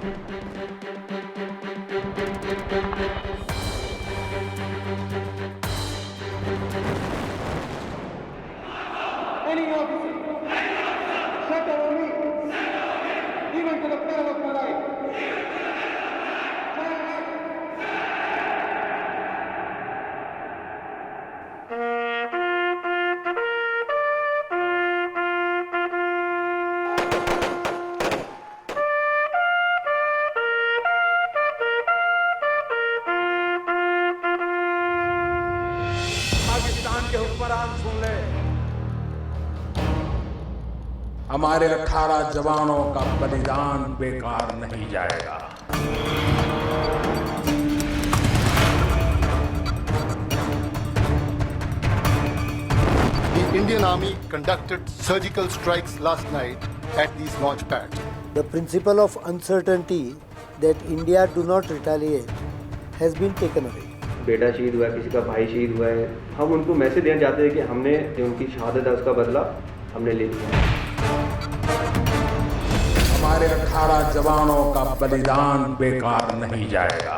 Any officer, set over me, even to the peril of my life. Pakistan के हुक्मरान सुन ले, हमारे 18 जवानों का बलिदान बेकार नहीं जाएगा। The Indian Army conducted surgical strikes last night at these launch pads. The principle of uncertainty that India do not retaliate has been taken away. बेटा शहीद हुआ है, किसी का भाई शहीद हुआ है, हम उनको मैसेज देना चाहते हैं कि हमने जो उनकी शहादत है उसका बदला हमने ले लिया। हमारे 18 जवानों का बलिदान बेकार नहीं जाएगा।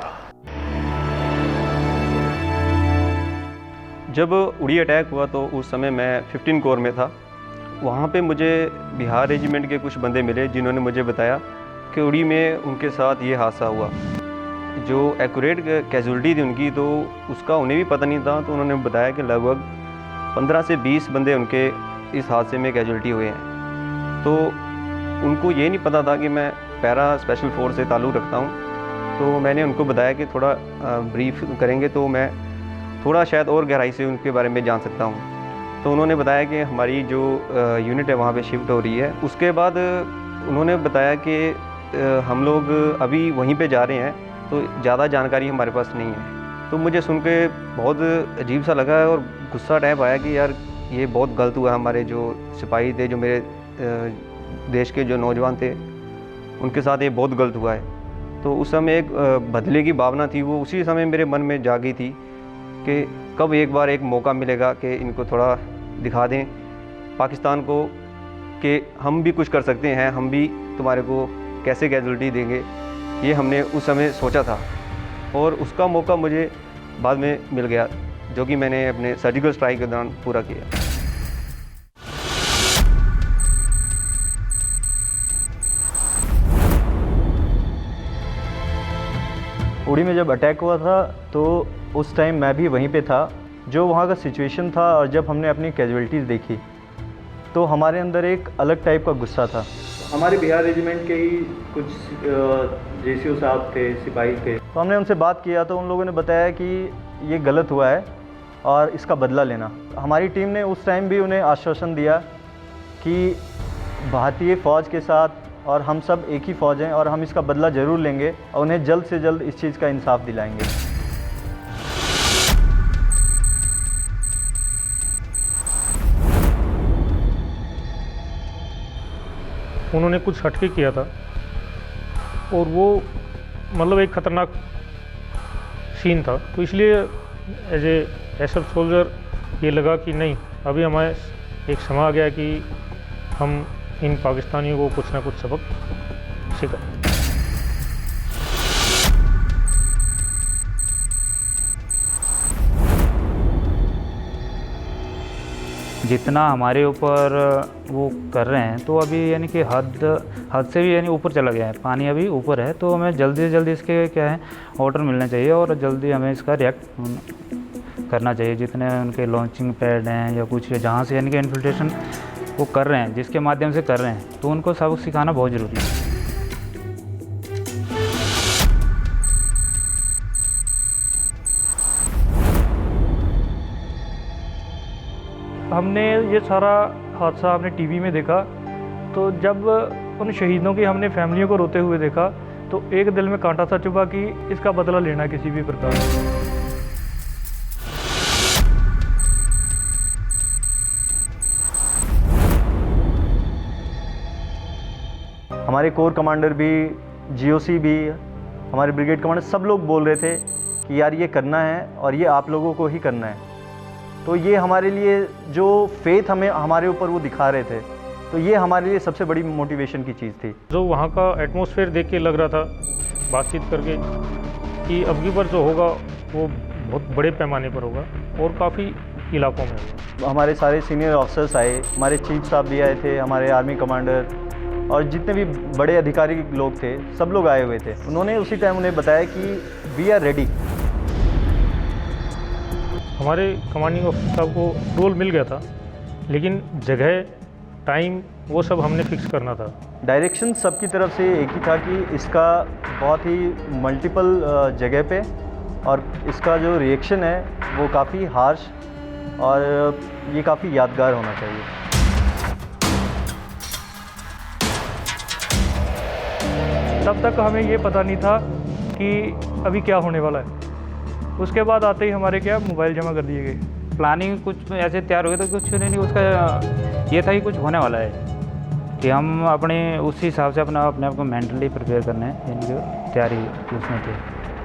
जब उड़ी अटैक हुआ तो उस समय मैं 15 कोर में था। वहाँ पे मुझे बिहार रेजिमेंट के कुछ बंदे मिले जिन्होंने मुझे बताया कि उड़ी में उनके साथ ये हादसा हुआ। जो एक्यूरेट कैजुअल्टी थी उनकी तो उसका उन्हें भी पता नहीं था, तो उन्होंने बताया कि लगभग 15 से 20 बंदे उनके इस हादसे में कैजुअल्टी हुए हैं। तो उनको ये नहीं पता था कि मैं पैरा स्पेशल फोर्स से ताल्लुक़ रखता हूँ। तो मैंने उनको बताया कि थोड़ा ब्रीफ करेंगे तो मैं थोड़ा शायद और गहराई से उनके बारे में जान सकता हूँ। तो उन्होंने बताया कि हमारी जो यूनिट है वहाँ पे शिफ्ट हो रही है। उसके बाद उन्होंने बताया कि हम लोग अभी वहीं पे जा रहे हैं, तो ज़्यादा जानकारी हमारे पास नहीं है। तो मुझे सुन के बहुत अजीब सा लगा और गुस्सा टाइप आया कि यार ये बहुत गलत हुआ। हमारे जो सिपाही थे, जो मेरे देश के जो नौजवान थे, उनके साथ ये बहुत गलत हुआ है। तो उस समय एक बदले की भावना थी, वो उसी समय मेरे मन में जागी थी कि कब एक बार एक मौका मिलेगा कि इनको थोड़ा दिखा दें पाकिस्तान को कि हम भी कुछ कर सकते हैं, हम भी तुम्हारे को कैसे कैजुअल्टी देंगे। ये हमने उस समय सोचा था और उसका मौका मुझे बाद में मिल गया, जो कि मैंने अपने सर्जिकल स्ट्राइक के दौरान पूरा किया। उड़ी में जब अटैक हुआ था तो उस टाइम मैं भी वहीं पे था। जो वहाँ का सिचुएशन था और जब हमने अपनी कैजुअल्टीज़ देखी तो हमारे अंदर एक अलग टाइप का गुस्सा था। हमारे बिहार रेजिमेंट के ही कुछ जेसीओ साहब थे, सिपाही थे। तो हमने उनसे बात किया तो उन लोगों ने बताया कि ये गलत हुआ है और इसका बदला लेना। हमारी टीम ने उस टाइम भी उन्हें आश्वासन दिया कि भारतीय फ़ौज के साथ और हम सब एक ही फ़ौज हैं और हम इसका बदला ज़रूर लेंगे और उन्हें जल्द से जल्द इस चीज़ का इंसाफ दिलाएंगे। उन्होंने कुछ हटके किया था और वो मतलब एक ख़तरनाक सीन था, तो इसलिए एज ए सोल्जर ये लगा कि नहीं, अभी हमारे एक समय आ गया कि हम इन पाकिस्तानियों को कुछ ना कुछ सबक सिखाएं। जितना हमारे ऊपर वो कर रहे हैं तो अभी यानी कि हद से भी यानी ऊपर चला गया है, पानी अभी ऊपर है। तो हमें जल्दी से जल्दी इसके क्या है ऑर्डर मिलना चाहिए और जल्दी हमें इसका रिएक्ट करना चाहिए। जितने उनके लॉन्चिंग पैड हैं या कुछ जहाँ से यानी कि इन्फिल्ट्रेशन वो कर रहे हैं, जिसके माध्यम से कर रहे हैं, तो उनको सबक सिखाना बहुत ज़रूरी है। हमने ये सारा हादसा हमने टीवी में देखा, तो जब उन शहीदों की हमने फैमिलियों को रोते हुए देखा तो एक दिल में कांटा सा चुभा कि इसका बदला लेना किसी भी प्रकार। हमारे कोर कमांडर भी, जीओसी भी, हमारे ब्रिगेड कमांडर सब लोग बोल रहे थे कि यार ये करना है और ये आप लोगों को ही करना है। तो ये हमारे लिए जो फेथ हमें हमारे ऊपर वो दिखा रहे थे तो ये हमारे लिए सबसे बड़ी मोटिवेशन की चीज़ थी। जो वहाँ का एटमॉस्फेयर देख के लग रहा था बातचीत करके कि अब की बार जो होगा वो बहुत बड़े पैमाने पर होगा और काफ़ी इलाकों में होगा। हमारे सारे सीनियर ऑफिसर्स आए, हमारे चीफ साहब भी आए थे, हमारे आर्मी कमांडर और जितने भी बड़े अधिकारी लोग थे सब लोग आए हुए थे। उन्होंने उसी टाइम उन्हें बताया कि वी आर रेडी। हमारे कमांडिंग ऑफिसर साहब को रोल मिल गया था, लेकिन जगह टाइम वो सब हमने फिक्स करना था। डायरेक्शन सबकी तरफ से एक ही था कि इसका बहुत ही मल्टीपल जगह पे और इसका जो रिएक्शन है वो काफ़ी हार्श और ये काफ़ी यादगार होना चाहिए। तब तक हमें ये पता नहीं था कि अभी क्या होने वाला है। उसके बाद आते ही हमारे क्या मोबाइल जमा कर दिए गए। प्लानिंग कुछ ऐसे तैयार हो गया तो कुछ नहीं, उसका ये था कि कुछ होने वाला है कि हम अपने उसी हिसाब से अपने आप को मेंटली प्रिपेयर करना है, यानी कि तैयारी उसमें थे।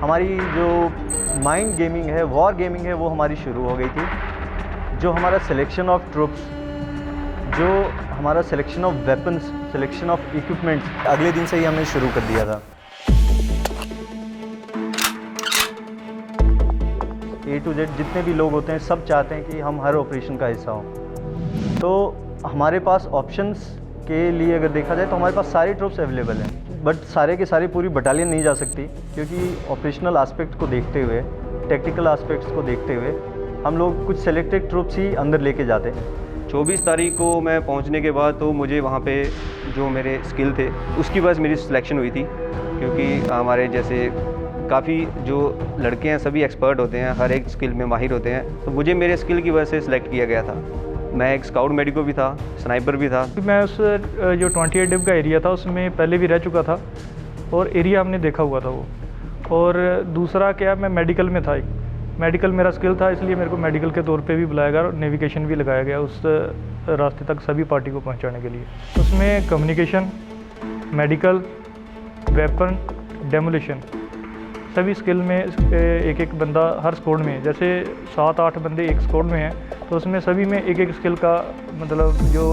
हमारी जो माइंड गेमिंग है, वॉर गेमिंग है, वो हमारी शुरू हो गई थी। जो हमारा सिलेक्शन ऑफ ट्रुप्स, जो हमारा selection of weapons, selection of equipments अगले दिन से ही हमने शुरू कर दिया था। A to Z जितने भी लोग होते हैं सब चाहते हैं कि हम हर ऑपरेशन का हिस्सा हों। तो हमारे पास ऑप्शंस के लिए अगर देखा जाए तो हमारे पास सारे ट्रुप्स अवेलेबल हैं, बट सारे के सारे पूरी बटालियन नहीं जा सकती क्योंकि ऑपरेशनल एस्पेक्ट को देखते हुए, टेक्निकल एस्पेक्ट्स को देखते हुए हम लोग कुछ सेलेक्टेड ट्रुप्स ही अंदर लेके जाते हैं। 24 तारीख को मैं पहुंचने के बाद तो मुझे वहाँ पे जो मेरे स्किल थे उसकी वजह से मेरी सिलेक्शन हुई थी, क्योंकि हमारे जैसे काफ़ी जो लड़के हैं सभी एक्सपर्ट होते हैं, हर एक स्किल में माहिर होते हैं, तो मुझे मेरे स्किल की वजह से सिलेक्ट किया गया था। मैं एक स्काउट मेडिको भी था, स्नाइपर भी था। मैं उस जो 28 डिव का एरिया था उसमें पहले भी रह चुका था और एरिया हमने देखा हुआ था वो। और दूसरा क्या, मैं मेडिकल में था, मेडिकल मेरा स्किल था, इसलिए मेरे को मेडिकल के तौर पे भी बुलाया गया और नेविगेशन भी लगाया गया उस रास्ते तक सभी पार्टी को पहुंचाने के लिए। उसमें कम्युनिकेशन, मेडिकल, वेपन, डेमोलिशन, सभी स्किल में एक एक बंदा हर स्क्वाड में, जैसे 7-8 बंदे एक स्क्वाड में हैं तो उसमें सभी में एक एक स्किल का मतलब जो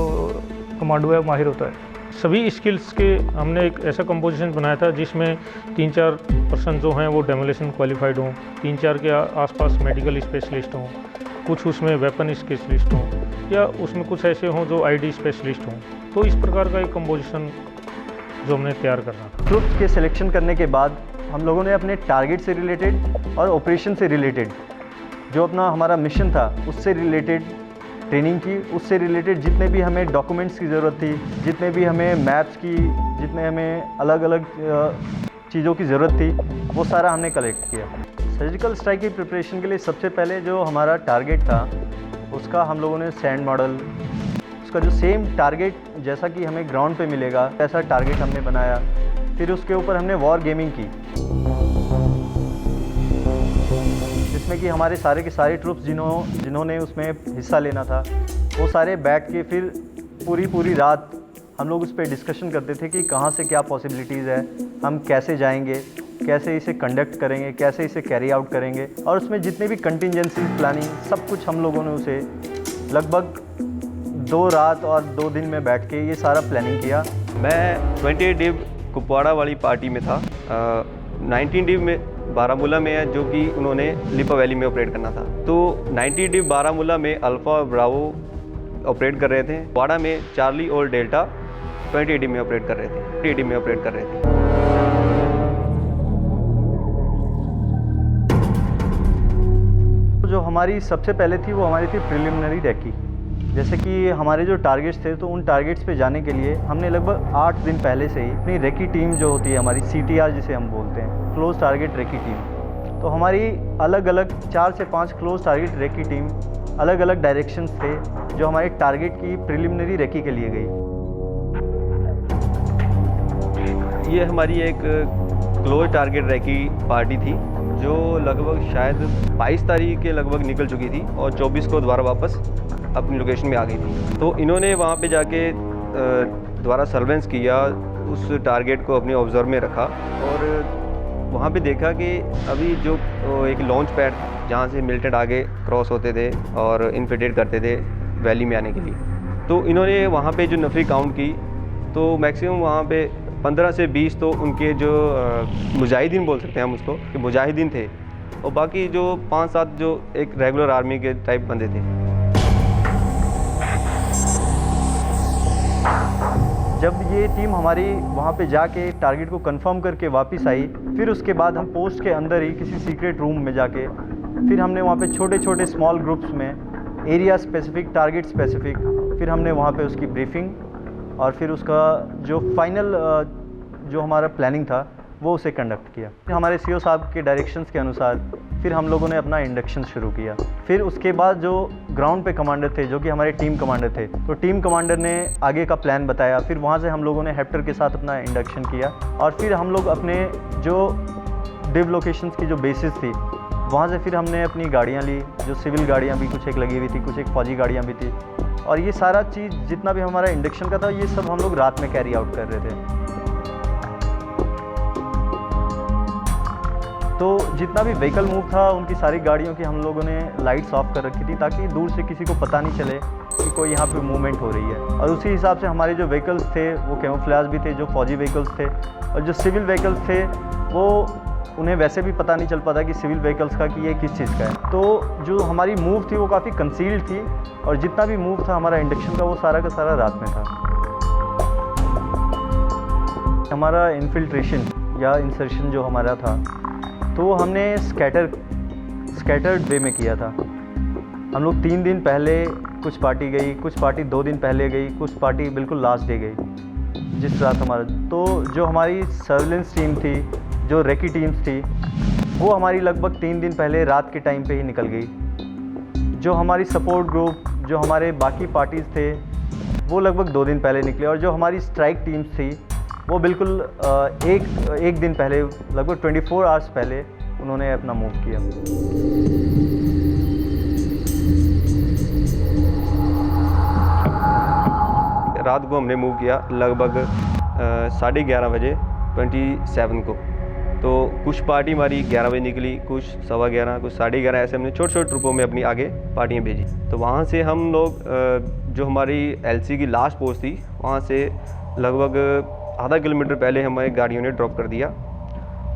कमांडो है माहिर होता है। सभी स्किल्स के हमने एक ऐसा कंपोजिशन बनाया था जिसमें 3-4 पर्सन जो हैं वो डेमोलेशन क्वालिफाइड हों, 3-4 के आसपास मेडिकल स्पेशलिस्ट हों, कुछ उसमें वेपन स्पेशलिस्ट हों या उसमें कुछ ऐसे हों जो आईडी स्पेशलिस्ट हों। तो इस प्रकार का एक कंपोजिशन जो हमने तैयार करना था। ट्रुप्स के सिलेक्शन करने के बाद हम लोगों ने अपने टारगेट से रिलेटेड और ऑपरेशन से रिलेटेड जो अपना हमारा मिशन था उससे रिलेटेड ट्रेनिंग की। उससे रिलेटेड जितने भी हमें डॉक्यूमेंट्स की ज़रूरत थी, जितने भी हमें मैप्स की, जितने हमें अलग अलग चीज़ों की ज़रूरत थी, वो सारा हमने कलेक्ट किया। सर्जिकल स्ट्राइक की प्रिपरेशन के लिए सबसे पहले जो हमारा टारगेट था उसका हम लोगों ने सैंड मॉडल, उसका जो सेम टारगेट जैसा कि हमें ग्राउंड पे मिलेगा ऐसा टारगेट हमने बनाया। फिर उसके ऊपर हमने वॉर गेमिंग की, जिसमें कि हमारे सारे के सारे ट्रुप्स जिन्होंने उसमें हिस्सा लेना था वो सारे बैठ के फिर पूरी रात हम लोग उस पर डिस्कशन करते थे कि कहाँ से क्या पॉसिबिलिटीज़ है, हम कैसे जाएंगे, कैसे इसे कंडक्ट करेंगे, कैसे इसे कैरी आउट करेंगे। और उसमें जितने भी कंटिजेंसी प्लानिंग सब कुछ हम लोगों ने उसे लगभग 2 रात और 2 दिन में बैठ के ये सारा प्लानिंग किया। मैं 28 डिव कुपवाड़ा वाली पार्टी में था, 19 डिव में बारामूला में है जो कि उन्होंने लिपा वैली में ऑपरेट करना था। तो 90 डिव बारामूला में अल्फ़ा और ब्रावो ऑपरेट कर रहे थे, वाड़ा में चार्ली और डेल्टा 20 डिव में ऑपरेट कर रहे थे, 20 डिव में ऑपरेट कर रहे थे। जो हमारी सबसे पहले थी वो हमारी थी प्रिलिमिनरी रेकी। जैसे कि हमारे जो टारगेट्स थे तो उन टारगेट्स पे जाने के लिए हमने लगभग 8 दिन पहले से ही अपनी रेकी टीम जो होती है हमारी CTR जिसे हम बोलते हैं, क्लोज टारगेट रेकी टीम, तो हमारी अलग अलग 4 से 5 क्लोज टारगेट रेकी टीम अलग अलग डायरेक्शंस थे जो हमारे टारगेट की प्रिलिमिनरी रेकी के लिए गई। ये हमारी एक क्लोज टारगेट रेकी पार्टी थी जो लगभग शायद 22 तारीख के लगभग निकल चुकी थी और 24 को दोबारा वापस अपनी लोकेशन में आ गई थी। तो इन्होंने वहाँ पे जाके दोबारा सर्वेलेंस किया, उस टारगेट को अपने ऑब्जर्व में रखा और वहाँ पे देखा कि अभी जो एक लॉन्च पैड जहाँ से मिलिटेंट आगे क्रॉस होते थे और इन्फिल्ट्रेट करते थे वैली में आने के लिए, तो इन्होंने वहाँ पे जो नफरी काउंट की तो मैक्सिमम वहाँ पे 15 से 20 तो उनके जो मुजाहिदीन बोल सकते हैं हम उसको कि मुजाहिदीन थे, और बाकी जो 5-7 जो एक रेगुलर आर्मी के टाइप बंदे थे। जब ये टीम हमारी वहाँ पे जाके टारगेट को कंफर्म करके वापस आई, फिर उसके बाद हम पोस्ट के अंदर ही किसी सीक्रेट रूम में जाके फिर हमने वहाँ पे छोटे छोटे स्मॉल ग्रुप्स में एरिया स्पेसिफिक, टारगेट स्पेसिफिक, फिर हमने वहाँ पे उसकी ब्रीफिंग और फिर उसका जो फाइनल जो हमारा प्लानिंग था वो उसे कंडक्ट किया। फिर हमारे सीओ साहब के डायरेक्शंस के अनुसार फिर हम लोगों ने अपना इंडक्शन शुरू किया। फिर उसके बाद जो ग्राउंड पे कमांडर थे, जो कि हमारे टीम कमांडर थे, तो टीम कमांडर ने आगे का प्लान बताया। फिर वहाँ से हम लोगों ने हेप्टर के साथ अपना इंडक्शन किया और फिर हम लोग अपने जो डिव लोकेशंस की जो बेसिस थी वहाँ से फिर हमने अपनी गाड़ियाँ ली, जो सिविल गाड़ियाँ भी कुछ एक लगी हुई थी, कुछ एक फौजी गाड़ियाँ भी थी, और ये सारा चीज़ जितना भी हमारा इंडक्शन का था ये सब हम लोग रात में कैरी आउट कर रहे थे। तो जितना भी व्हीकल मूव था उनकी सारी गाड़ियों की हम लोगों ने लाइट्स ऑफ कर रखी थी ताकि दूर से किसी को पता नहीं चले कि कोई यहाँ पे मूवमेंट हो रही है। और उसी हिसाब से हमारे जो व्हीकल्स थे वो कैमोफ्लेज भी थे, जो फौजी व्हीकल्स थे, और जो सिविल व्हीकल्स थे वो उन्हें वैसे भी पता नहीं चल पाता कि सिविल व्हीकल्स का कि ये किस चीज़ का है। तो जो हमारी मूव थी वो काफ़ी कंसील्ड थी और जितना भी मूव था हमारा इंडक्शन का वो सारा का सारा रात में था। हमारा इन्फिल्ट्रेशन या इंसर्शन जो हमारा था तो हमने स्कैटर्ड वे में किया था। हम लोग 3 दिन पहले कुछ पार्टी गई, कुछ पार्टी 2 दिन पहले गई, कुछ पार्टी बिल्कुल लास्ट डे गई जिस रात हमारा। तो जो हमारी सर्विलेंस टीम थी, जो रेकी टीम्स थी, वो हमारी लगभग 3 दिन पहले रात के टाइम पे ही निकल गई। जो हमारी सपोर्ट ग्रुप, जो हमारे बाकी पार्टीज़ थे वो लगभग 2 दिन पहले निकले, और जो हमारी स्ट्राइक टीम्स थी वो बिल्कुल एक दिन पहले, लगभग 24 आवर्स पहले उन्होंने अपना मूव किया। रात को हमने मूव किया लगभग 11:30 बजे 27 को। तो कुछ पार्टी हमारी 11 बजे निकली, कुछ 11:15, कुछ 11:30, ऐसे हमने छोटे छोटे ट्रुपों में अपनी आगे पार्टियाँ भेजी। तो वहाँ से हम लोग जो हमारी LC की लास्ट पोस्ट थी वहाँ से लगभग आधा किलोमीटर पहले हमारी गाड़ियों ने ड्रॉप कर दिया।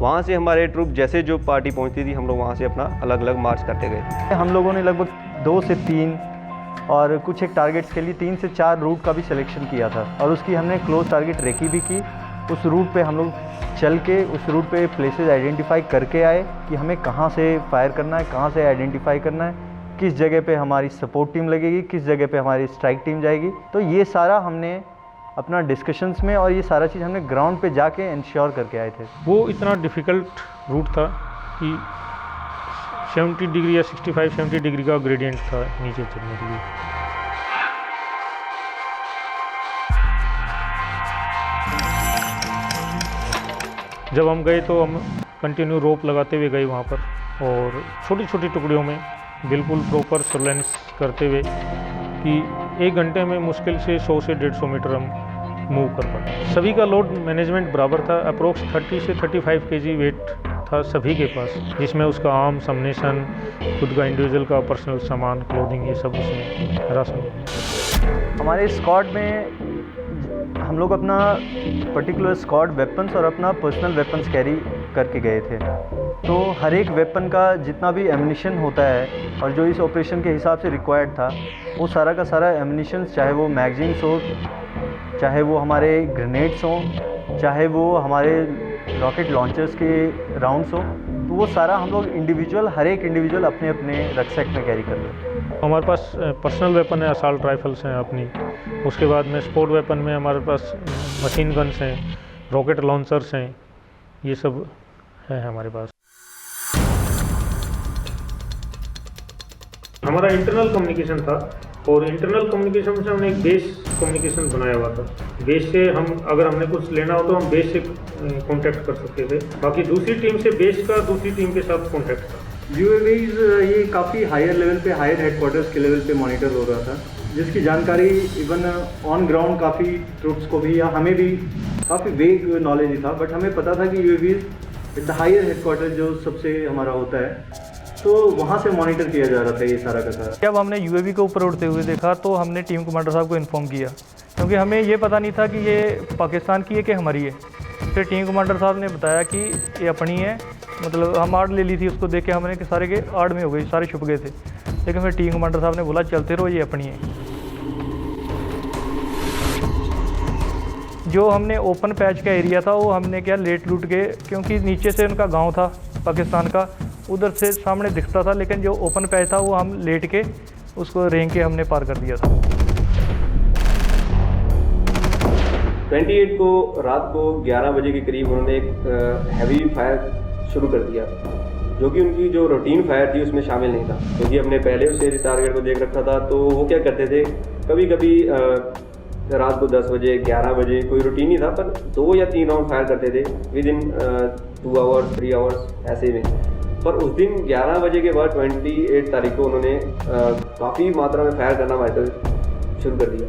वहाँ से हमारे ट्रुप जैसे जो पार्टी पहुँचती थी हम लोग वहाँ से अपना अलग अलग मार्च करते गए। हम लोगों ने लगभग 2 से 3 और कुछ एक टारगेट्स के लिए 3 से 4 रूट का भी सिलेक्शन किया था, और उसकी हमने क्लोज टारगेट रेकी भी की। उस रूट पे हम लोग चल के उस रूट पे प्लेसेस आइडेंटिफाई करके आए कि हमें कहाँ से फायर करना है, कहाँ से आइडेंटिफाई करना है, किस जगह पे हमारी सपोर्ट टीम लगेगी, किस जगह पे हमारी स्ट्राइक टीम जाएगी। तो ये सारा हमने अपना डिस्कशंस में और ये सारा चीज़ हमने ग्राउंड पे जाके इंश्योर करके आए थे। वो इतना डिफ़िकल्ट रूट था कि 70 डिग्री या 65-70 डिग्री का ग्रेडियंट था नीचे चलने के लिए। जब हम गए तो हम कंटिन्यू रोप लगाते हुए गए वहाँ पर, और छोटी छोटी टुकड़ियों में बिल्कुल प्रॉपर सर्वेलेंस करते हुए कि 1 घंटे में मुश्किल से 100 से 150 मीटर हम मूव कर पाए। सभी का लोड मैनेजमेंट बराबर था। अप्रोक्स 30 से 35 kg वेट था सभी के पास, जिसमें उसका आर्म्स, अम्युनिशन, खुद का इंडिविजुअल का पर्सनल सामान, क्लोथिंग, ये सब उसमें राशन। हमारे स्क्वाड में हम लोग अपना पर्टिकुलर स्क्वाड वेपन्स और अपना पर्सनल वेपन्स कैरी करके गए थे। तो हर एक वेपन का जितना भी एम्युनिशन होता है और जो इस ऑपरेशन के हिसाब से रिक्वायर्ड था वो सारा का सारा एम्युनिशन, चाहे वो मैगजीन्स हो, चाहे वो हमारे ग्रेनेड्स हों, चाहे वो हमारे रॉकेट लॉन्चर्स के राउंड्स हो, तो वो सारा हम लोग इंडिविजुअल, हर एक इंडिविजुअल अपने अपने रक्सैक में कैरी कर लेते हैं। हमारे पास पर्सनल वेपन है, असाल्ट राइफल्स हैं अपनी। उसके बाद में स्पोर्ट वेपन में हमारे पास मशीन गन्स हैं, रॉकेट लॉन्चर्स हैं, ये सब है हमारे पास। हमारा इंटरनल कम्युनिकेशन था, और इंटरनल कम्युनिकेशन से हमने एक बेस कम्युनिकेशन बनाया हुआ था। बेस से हम अगर हमने कुछ लेना हो तो हम बेस से कांटेक्ट कर सकते थे। बाकी दूसरी टीम से बेस का दूसरी टीम के साथ कांटेक्ट था। UAVs ये काफ़ी हायर लेवल पे, हायर हेडक्वार्टर्स के लेवल पे मॉनिटर हो रहा था, जिसकी जानकारी इवन ऑन ग्राउंड काफ़ी ट्रुप्स को भी या हमें भी काफ़ी वेग नॉलेज था, बट हमें पता था कि UAVs at the higher headquarter जो सबसे हमारा होता है तो वहाँ से मॉनिटर किया जा रहा था ये सारा का सारा। जब हमने यूएवी के ऊपर उड़ते हुए देखा तो हमने टीम कमांडर साहब को इन्फॉर्म किया, क्योंकि हमें ये पता नहीं था कि ये पाकिस्तान की है कि हमारी है। फिर टीम कमांडर साहब ने बताया कि ये अपनी है, मतलब हम आड़ ले ली थी, उसको देख के हमने कि सारे के आड़ में हो गई, सारे छुप गए थे। लेकिन फिर टीम कमांडर साहब ने बोला चलते रहो, ये अपनी है। जो हमने ओपन पैच का एरिया था वो हमने क्या लेट लूट के, क्योंकि नीचे से उनका गांव था पाकिस्तान का, उधर से सामने दिखता था, लेकिन जो ओपन पैच था वो हम लेट के उसको रेंग के हमने पार कर दिया था। 28 को रात को 11 बजे के करीब उन्होंने एक हैवी फायर शुरू कर दिया, जो कि उनकी जो रूटीन फायर थी उसमें शामिल नहीं था, क्योंकि हमने पहले उससे टारगेट को देख रखा था। तो वो क्या करते थे, कभी कभी रात को 10 बजे 11 बजे कोई रूटीन नहीं था, पर 2 या 3 राउंड फायर करते थे विद इन 2 आवर्स 3 आवर्स ऐसे में। पर उस दिन 11 बजे के बाद 28 तारीख को उन्होंने काफ़ी मात्रा में फायर करना हमारे तरफ शुरू कर दिया।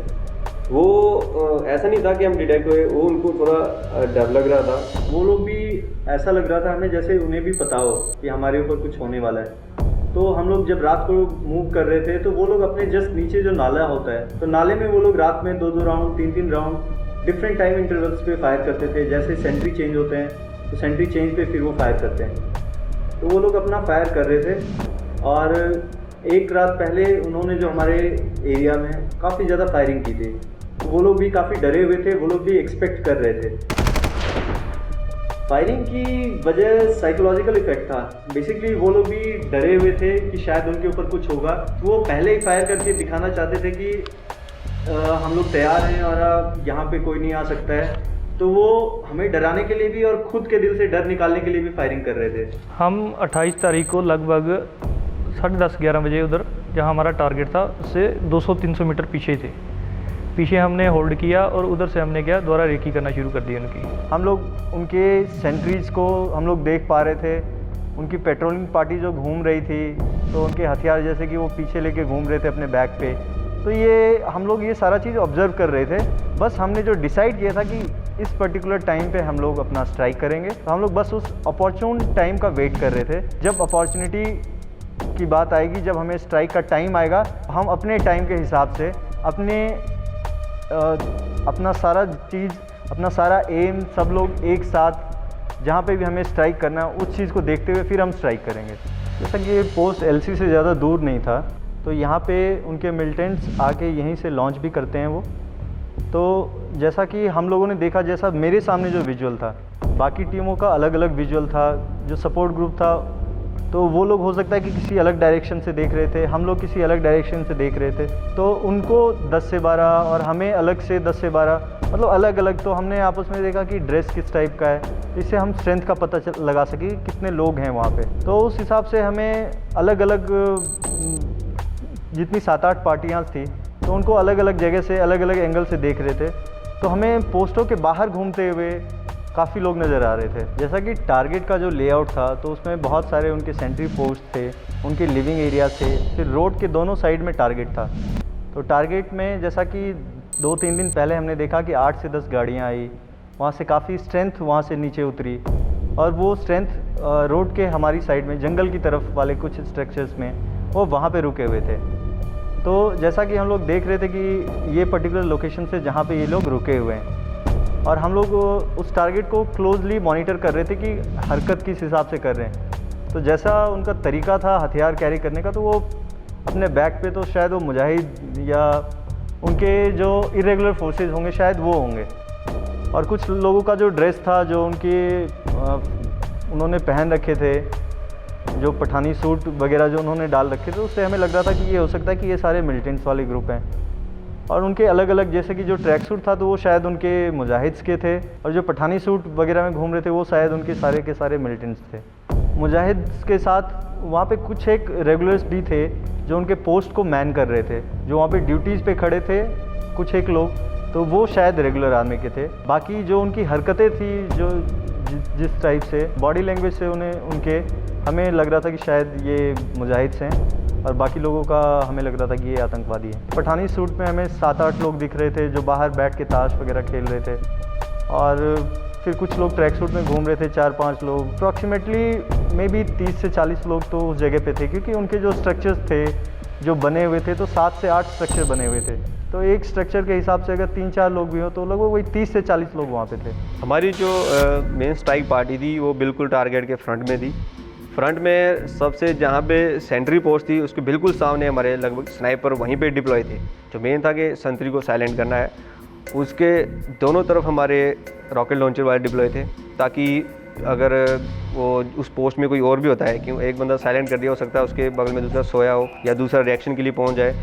वो ऐसा नहीं था कि हम डिटेक्ट हुए, वो उनको थोड़ा डर लग रहा था। वो लोग भी ऐसा लग रहा था हमें जैसे उन्हें भी पता हो कि हमारे ऊपर कुछ होने वाला है। तो हम लोग जब रात को मूव कर रहे थे तो वो लोग अपने जस्ट नीचे जो नाला होता है, तो नाले में वो लोग रात में 2-2 round 3-3 round different time intervals पे फायर करते थे। जैसे सेंट्री चेंज होते हैं तो सेंट्री चेंज पे फिर वो फायर करते हैं। तो वो लोग अपना फायर कर रहे थे। और एक रात पहले उन्होंने जो हमारे एरिया में काफ़ी ज़्यादा फायरिंग की थी, तो वो लोग भी काफ़ी डरे हुए थे, वो लोग भी एक्सपेक्ट कर रहे थे। फायरिंग की वजह साइकोलॉजिकल इफेक्ट था। बेसिकली वो लोग भी डरे हुए थे कि शायद उनके ऊपर कुछ होगा, तो वो पहले ही फायर करके दिखाना चाहते थे कि हम लोग तैयार हैं और यहाँ पे कोई नहीं आ सकता है। तो वो हमें डराने के लिए भी और ख़ुद के दिल से डर निकालने के लिए भी फायरिंग कर रहे थे। हम 28 तारीख को लगभग 10:30-11 बजे उधर जहाँ हमारा टारगेट था उससे 200-300 मीटर पीछे थे। पीछे हमने होल्ड किया और उधर से हमने क्या दोबारा रेकी करना शुरू कर दी उनकी। हम लोग उनके सेंट्रीज को हम लोग देख पा रहे थे, उनकी पेट्रोलिंग पार्टी जो घूम रही थी, तो उनके हथियार जैसे कि वो पीछे लेके घूम रहे थे अपने बैक पे। तो ये हम लोग ये सारा चीज़ ऑब्जर्व कर रहे थे। बस हमने जो डिसाइड किया था कि इस पर्टिकुलर टाइम पे हम लोग अपना स्ट्राइक करेंगे, तो हम लोग बस उस अपॉर्चुन टाइम का वेट कर रहे थे। जब अपॉर्चुनिटी की बात आएगी, जब हमें स्ट्राइक का टाइम आएगा, हम अपने टाइम के हिसाब से अपना सारा चीज़, अपना सारा एम सब लोग एक साथ जहाँ पे भी हमें स्ट्राइक करना है उस चीज़ को देखते हुए फिर हम स्ट्राइक करेंगे। जैसा कि ये पोस्ट एलसी से ज़्यादा दूर नहीं था, तो यहाँ पे उनके मिलिटेंट्स आके यहीं से लॉन्च भी करते हैं वो। तो जैसा कि हम लोगों ने देखा, जैसा मेरे सामने जो विजुअल था, बाकी टीमों का अलग अलग विजुअल था। जो सपोर्ट ग्रुप था तो वो लोग हो सकता है कि किसी अलग डायरेक्शन से देख रहे थे, हम लोग किसी अलग डायरेक्शन से देख रहे थे। तो उनको 10 से 12 और हमें अलग से 10 से 12, मतलब अलग अलग। तो हमने आपस में देखा कि ड्रेस किस टाइप का है, इससे हम स्ट्रेंथ का पता लगा सके कितने लोग हैं वहाँ पे। तो उस हिसाब से हमें अलग अलग, जितनी 7-8 पार्टियाँ थी, तो उनको अलग अलग जगह से अलग अलग एंगल से देख रहे थे। तो हमें पोस्टों के बाहर घूमते हुए काफ़ी लोग नज़र आ रहे थे। जैसा कि टारगेट का जो लेआउट था, तो उसमें बहुत सारे उनके सेंट्री पोस्ट थे, उनके लिविंग एरिया थे, फिर रोड के दोनों साइड में टारगेट था। तो टारगेट में जैसा कि 2-3 दिन पहले हमने देखा कि 8 से 10 गाड़ियाँ आई, वहाँ से काफ़ी स्ट्रेंथ वहाँ से नीचे उतरी, और वो स्ट्रेंथ रोड के हमारी साइड में जंगल की तरफ वाले कुछ स्ट्रक्चर्स में वो वहाँ पे रुके हुए थे। तो जैसा कि हम लोग देख रहे थे कि ये पर्टिकुलर लोकेशन से जहाँ पे ये लोग रुके हुए हैं, और हम लोग उस टारगेट को क्लोजली मॉनिटर कर रहे थे कि हरकत किस हिसाब से कर रहे हैं। तो जैसा उनका तरीका था हथियार कैरी करने का, तो वो अपने बैक पे तो शायद वो मुजाहिद या उनके जो इरेगुलर फोर्सेस होंगे शायद वो होंगे, और कुछ लोगों का जो ड्रेस था, जो उनके उन्होंने पहन रखे थे, जो पठानी सूट वगैरह जो उन्होंने डाल रखे थे, उससे हमें लग रहा था कि ये हो सकता है कि ये सारे मिलिटेंट्स वाले ग्रुप हैं। और उनके अलग अलग, जैसे कि जो ट्रैक सूट था तो वो शायद उनके मुजाहिद्स के थे, और जो पठानी सूट वगैरह में घूम रहे थे वो शायद उनके सारे के सारे मिलिटेंट्स थे। मुजाहिद्स के साथ वहाँ पे कुछ एक रेगुलर्स भी थे जो उनके पोस्ट को मैन कर रहे थे, जो वहाँ पे ड्यूटीज़ पे खड़े थे कुछ एक लोग, तो वो शायद रेगुलर आर्मी के थे। बाकी जो उनकी हरकतें थी, जो जिस टाइप से बॉडी लैंग्वेज से उनके हमें लग रहा था कि शायद ये मुजाहिद्स हैं, और बाकी लोगों का हमें लग रहा था कि ये आतंकवादी है। पठानी सूट में हमें 7-8 लोग दिख रहे थे जो बाहर बैठ के ताश वगैरह खेल रहे थे, और फिर कुछ लोग ट्रैक सूट में घूम रहे थे, 4-5 लोग, अप्रॉक्सीमेटली मे बी 30 से 40 लोग तो उस जगह पे थे, क्योंकि उनके जो स्ट्रक्चर्स थे जो बने हुए थे तो 7 से 8 स्ट्रक्चर बने हुए थे। तो एक स्ट्रक्चर के हिसाब से अगर 3-4 लोग भी हो तो लगभग वही 30 से 40 लोग वहाँ पे थे। हमारी जो मेन स्ट्राइक पार्टी थी वो बिल्कुल टारगेट के फ्रंट में थी। फ्रंट में सबसे जहाँ पे सेंट्री पोस्ट थी उसके बिल्कुल सामने हमारे लगभग स्नाइपर वहीं पे डिप्लॉय थे। जो मेन था कि संतरी को साइलेंट करना है, उसके दोनों तरफ हमारे रॉकेट लॉन्चर वाले डिप्लॉय थे, ताकि अगर वो उस पोस्ट में कोई और भी होता है, क्यों एक बंदा साइलेंट कर दिया, हो सकता है उसके बगल में दूसरा सोया हो या दूसरा रिएक्शन के लिए पहुंच जाए,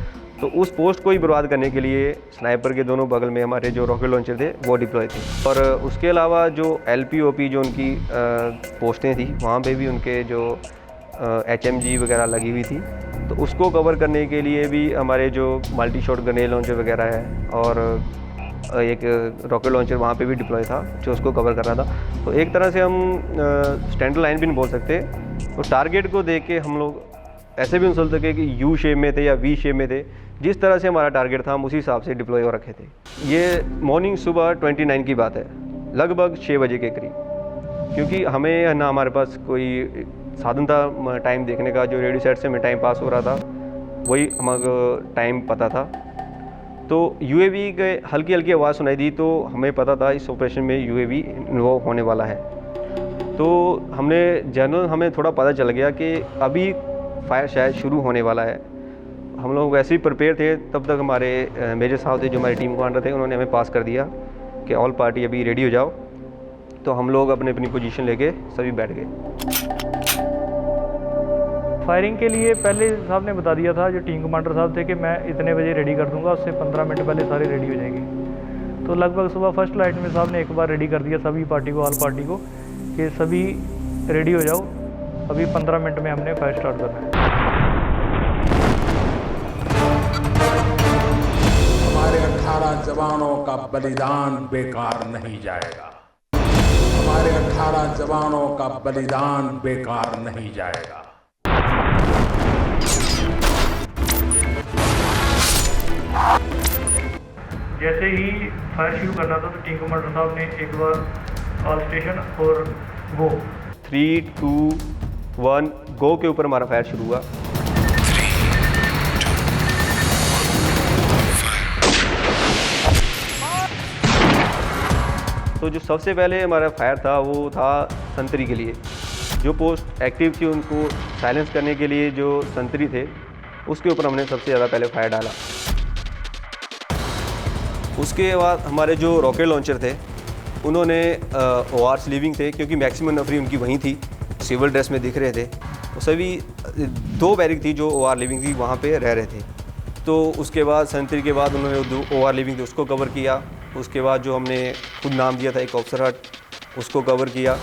तो उस पोस्ट को ही बर्बाद करने के लिए स्नाइपर के दोनों बगल में हमारे जो रॉकेट लॉन्चर थे वो डिप्लॉय थे। और उसके अलावा जो LPOP जो उनकी पोस्टें थी वहाँ पे भी उनके जो HMG वगैरह लगी हुई थी, तो उसको कवर करने के लिए भी हमारे जो मल्टी शॉट ग्रेनेड लॉन्चर वगैरह है और एक रॉकेट लॉन्चर वहाँ पे भी डिप्लॉय था जो उसको कवर कर रहा था। तो एक तरह से हम स्टैंडर्ड लाइन भी नहीं बोल सकते, तो टारगेट को देख के हम लोग ऐसे भी नहीं सोच सके कि U शेप में थे या V शेप में थे। जिस तरह से हमारा टारगेट था हम उसी हिसाब से डिप्लॉय हो रखे थे। ये मॉर्निंग सुबह 29 की बात है, लगभग 6 बजे के करीब, क्योंकि हमें ना हमारे पास कोई साधन था टाइम देखने का, जो रेडियो सेट से हमें टाइम पास हो रहा था वही हमारा टाइम पता था। तो UAV के हल्की हल्की आवाज़ सुनाई दी, तो हमें पता था इस ऑपरेशन में UAV इन्वॉल्व होने वाला है। तो हमने जनरल हमें थोड़ा पता चल गया कि अभी फायर शायद शुरू होने वाला है। हम लोग वैसे ही प्रिपेयर थे, तब तक हमारे मेजर साहब थे जो हमारी टीम कमांडर थे, उन्होंने हमें पास कर दिया कि ऑल पार्टी अभी रेडी हो जाओ। तो हम लोग अपनी अपनी पोजीशन लेके सभी बैठ गए। फायरिंग के लिए पहले साहब ने बता दिया था, जो टीम कमांडर साहब थे, कि मैं इतने बजे रेडी कर दूंगा, उससे 15 मिनट पहले सारे रेडी हो जाएंगे। तो लगभग सुबह फर्स्ट लाइट में साहब ने एक बार रेडी कर दिया सभी पार्टी को, ऑल पार्टी को, कि सभी रेडी हो जाओ, अभी 15 मिनट में हमने फायर स्टार्ट करना है। हमारे 18 जवानों का बलिदान बेकार नहीं जाएगा। हमारे 18 जवानों का बलिदान बेकार नहीं जाएगा। जैसे ही फायर शुरू करना था तो टीम कमांडर साहब ने एक बार ऑल स्टेशन और गो 3, 2, 1 गो के ऊपर हमारा फायर शुरू हुआ। तो जो सबसे पहले हमारा फायर था वो था संतरी के लिए। जो पोस्ट एक्टिव थी उनको साइलेंस करने के लिए जो संतरी थे उसके ऊपर हमने सबसे ज़्यादा पहले फायर डाला। उसके बाद हमारे जो रॉकेट लॉन्चर थे उन्होंने ORs लीविंग थे, क्योंकि मैक्सिमम नफरी उनकी वहीं थी, सिविल ड्रेस में दिख रहे थे। तो सभी 2 बैरिक थी जो OR लीविंग थी वहाँ पे रह रहे थे। तो उसके बाद संतरी के बाद उन्होंने जो OR लीविंग थी उसको कवर किया। उसके बाद जो हमने खुद नाम दिया था एक ऑफिसर हट, उसको कवर किया।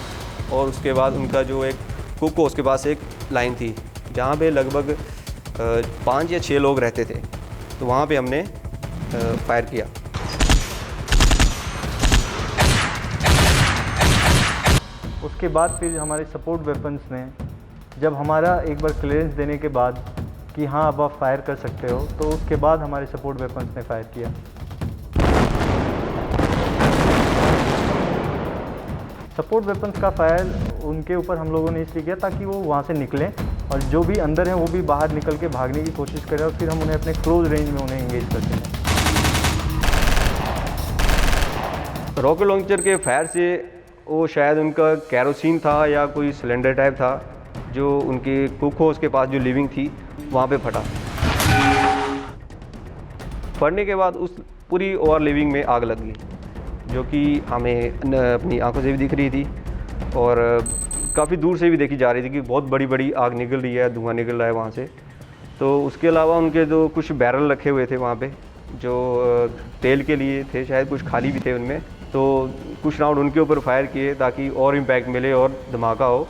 और उसके बाद उनका जो एक कुक, उसके पास एक लाइन थी जहाँ पे लगभग 5 या 6 लोग रहते थे, तो वहाँ पे हमने फायर किया। उसके बाद फिर हमारे सपोर्ट वेपन्स ने, जब हमारा एक बार क्लियरेंस देने के बाद कि हाँ अब आप फायर कर सकते हो, तो उसके बाद हमारे सपोर्ट वेपन्स ने फायर किया। सपोर्ट वेपन्स का फायर उनके ऊपर हम लोगों ने इसलिए किया ताकि वो वहाँ से निकलें और जो भी अंदर हैं वो भी बाहर निकल के भागने की कोशिश करें, और फिर हम उन्हें अपने क्लोज रेंज में उन्हें इंगेज करते हैं। रॉकेट लॉन्चर के फायर से वो शायद उनका कैरोसिन था या कोई सिलेंडर टाइप था, जो उनकी कुक हो उसके पास जो लिविंग थी वहाँ पे फटा। फटने के बाद उस पूरी OR लिविंग में आग लग गई, जो कि हमें अपनी आंखों से भी दिख रही थी और काफ़ी दूर से भी देखी जा रही थी कि बहुत बड़ी बड़ी आग निकल रही है, धुआं निकल रहा है वहाँ से। तो उसके अलावा उनके जो कुछ बैरल रखे हुए थे वहाँ पे जो तेल के लिए थे, शायद कुछ खाली भी थे उनमें, तो कुछ राउंड उनके ऊपर फायर किए ताकि और इम्पैक्ट मिले और धमाका हो